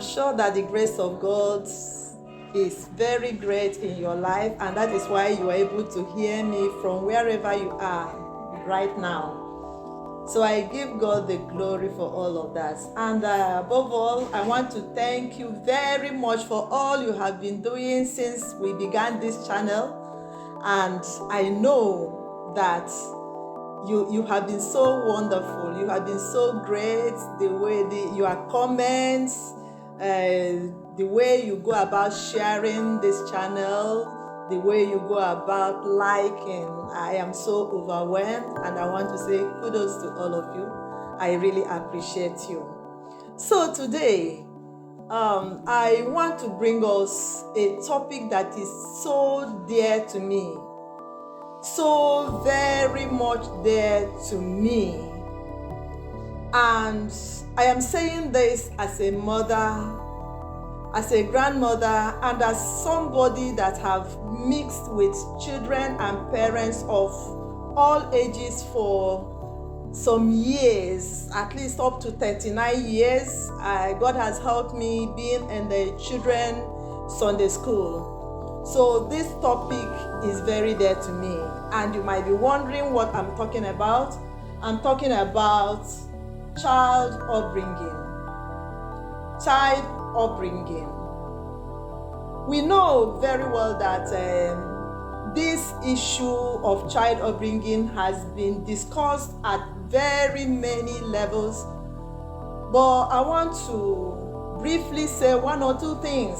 sure that the grace of God is very great in your life, and that is why you are able to hear me from wherever you are right now. So I give God the glory for all of that. And above all, I want to thank you very much for all you have been doing since we began this channel. And I know that you have been so wonderful. You have been so great. The way your comments, the way you go about sharing this channel, the way you go about liking. I am so overwhelmed, and I want to say kudos to all of you. I really appreciate you. So today, I want to bring us a topic that is so dear to me, so very much dear to me. And I am saying this as a mother, as a grandmother, and as somebody that have mixed with children and parents of all ages for some years, at least up to 39 years. God has helped me being in the children Sunday school. So this topic is very dear to me, and you might be wondering what I'm talking about. I'm talking about child upbringing. We know very well that this issue of child upbringing has been discussed at very many levels, but I want to briefly say one or two things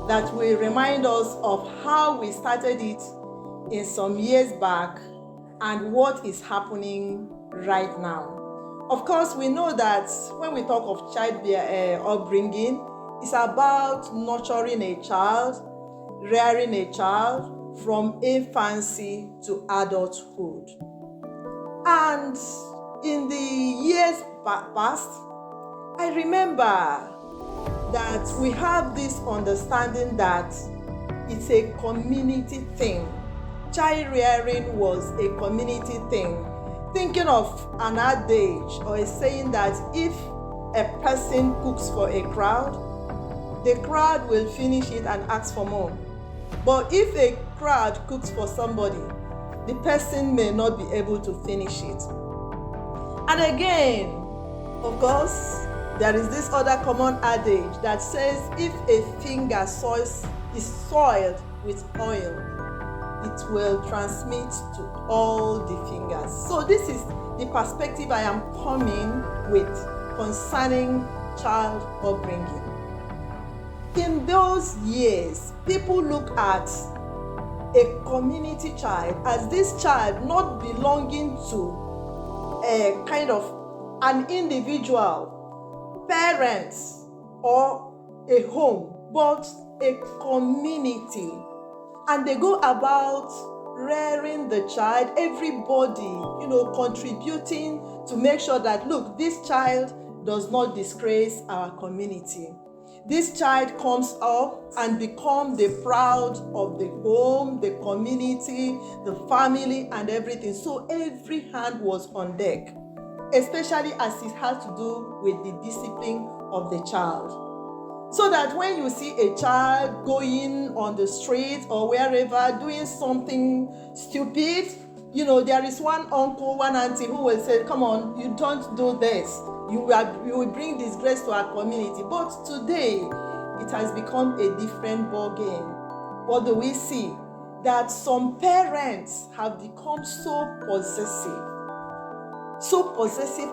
that will remind us of how we started it in some years back and what is happening right now. Of course, we know that when we talk of child upbringing, it's about nurturing a child, rearing a child from infancy to adulthood. And in the years past, I remember that we have this understanding that it's a community thing. Child rearing was a community thing. Thinking of an adage or a saying that if a person cooks for a crowd, the crowd will finish it and ask for more. But if a crowd cooks for somebody, the person may not be able to finish it. And again, of course, there is this other common adage that says if a finger is soiled with oil, it will transmit to all the fingers. So this is the perspective I am coming with concerning child upbringing. In those years, people look at a community child as this child not belonging to a kind of an individual, parents, or a home, but a community. And they go about rearing the child, everybody, contributing to make sure that, look, this child does not disgrace our community. This child comes up and becomes the proud of the home, the community, the family, and everything. So every hand was on deck, especially as it had to do with the discipline of the child. So that when you see a child going on the street or wherever doing something stupid, there is one uncle, one auntie who will say, come on, you don't do this. You will bring disgrace to our community. But today, it has become a different ball game. What do we see? That some parents have become so possessive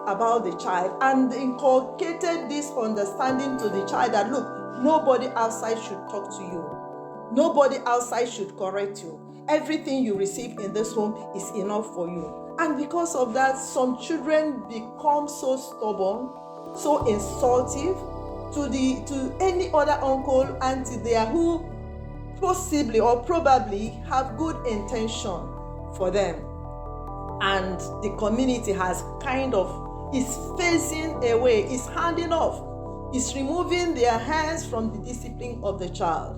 about the child, and inculcated this understanding to the child that, look, nobody outside should talk to you. Nobody outside should correct you. Everything you receive in this home is enough for you. And because of that, some children become so stubborn, so insultive to any other uncle, auntie there who possibly or probably have good intention for them. And the community is phasing away, is handing off, is removing their hands from the discipline of the child.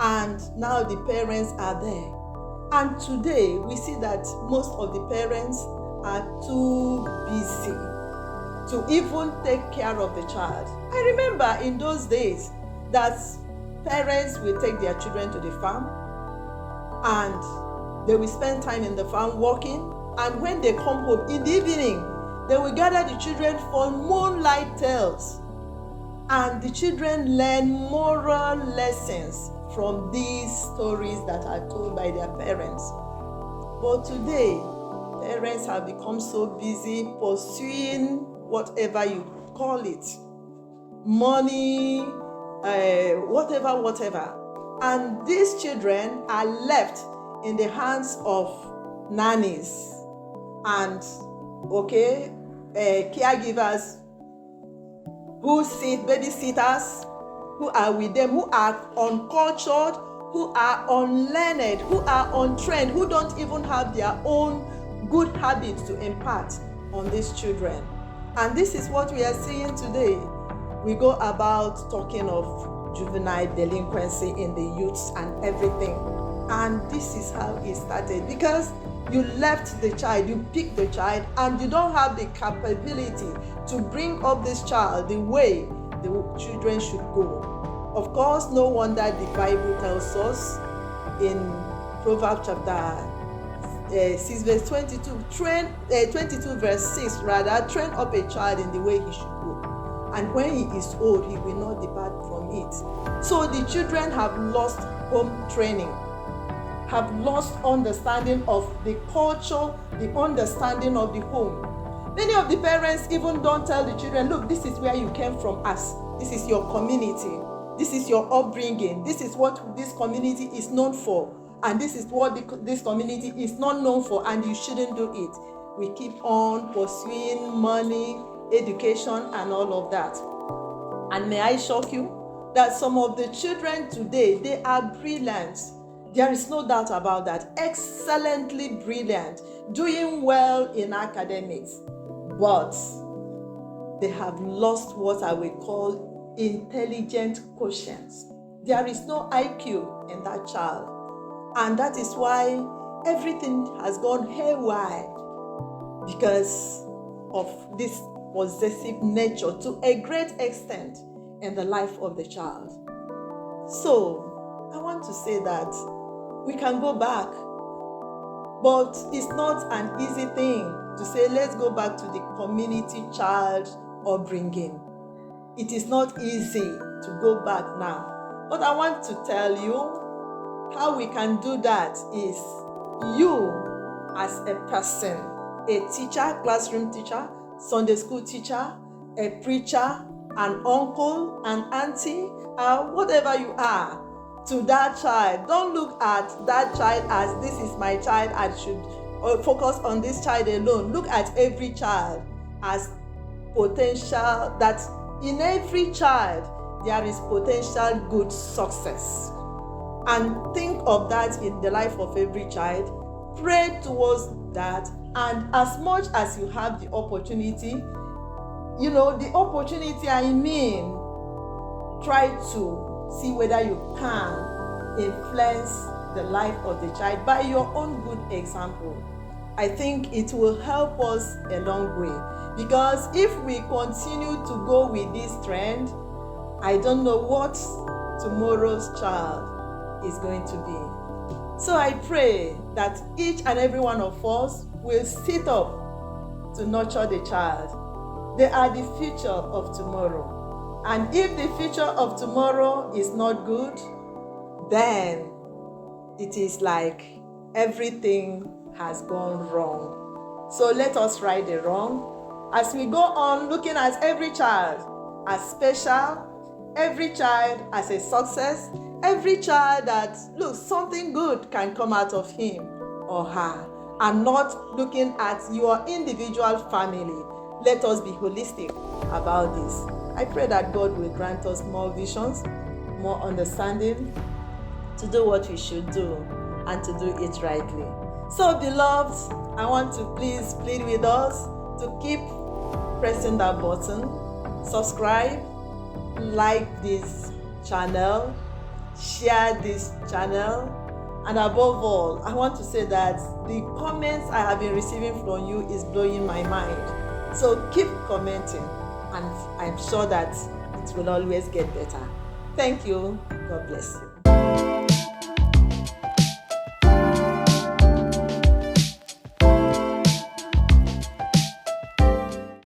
And now the parents are there. And today we see that most of the parents are too busy to even take care of the child. I remember in those days that parents will take their children to the farm and they will spend time in the farm working, and when they come home in the evening, they will gather the children for moonlight tales, and the children learn moral lessons from these stories that are told by their parents. But today, parents have become so busy pursuing whatever you call it, money, whatever. And these children are left in the hands of nannies and caregivers who sit, babysitters, who are with them, who are uncultured, who are unlearned, who are untrained, who don't even have their own good habits to impart on these children. And this is what we are seeing today. We go about talking of juvenile delinquency in the youths and everything. And this is how it started, because you left the child, you picked the child, and you don't have the capability to bring up this child the way the children should go. Of course, no wonder the Bible tells us in Proverbs chapter 6 verse 22, 22 verse 6 rather, train up a child in the way he should go, and when he is old, he will not depart from it. So the children have lost home training, have lost understanding of the culture, the understanding of the home. Many of the parents even don't tell the children, look, this is where you came from us. This is your community. This is your upbringing. This is what this community is known for. And this is what this community is not known for, and you shouldn't do it. We keep on pursuing money, education, and all of that. And may I shock you that some of the children today, they are brilliant. There is no doubt about that. Excellently brilliant, doing well in academics. But they have lost what I will call intelligent quotient. There is no IQ in that child. And that is why everything has gone haywire, because of this possessive nature to a great extent in the life of the child. So I want to say that we can go back, but it's not an easy thing to say, let's go back to the community child upbringing. It is not easy to go back now. But I want to tell you how we can do that is you as a person, a teacher, classroom teacher, Sunday school teacher, a preacher, an uncle, an auntie, whatever you are, to that child. Don't look at that child as this is my child, I should focus on this child alone. Look at every child as potential, that in every child there is potential good success. And think of that in the life of every child. Pray towards that, and as much as you have the opportunity, the opportunity I mean, try to see whether you can influence the life of the child by your own good example. I think it will help us a long way, because if we continue to go with this trend, I don't know what tomorrow's child is going to be. So I pray that each and every one of us will sit up to nurture the child. They are the future of tomorrow. And if the future of tomorrow is not good, then it is like everything has gone wrong. So let us right the wrong as we go on looking at every child as special, every child as a success, every child that, look, something good can come out of him or her, and not looking at your individual family. Let us be holistic about this. I pray that God will grant us more visions, more understanding to do what we should do and to do it rightly. So, beloved, I want to please plead with us to keep pressing that button, subscribe, like this channel, share this channel, and above all, I want to say that the comments I have been receiving from you is blowing my mind. So keep commenting, and I'm sure that it will always get better. Thank you. God bless you.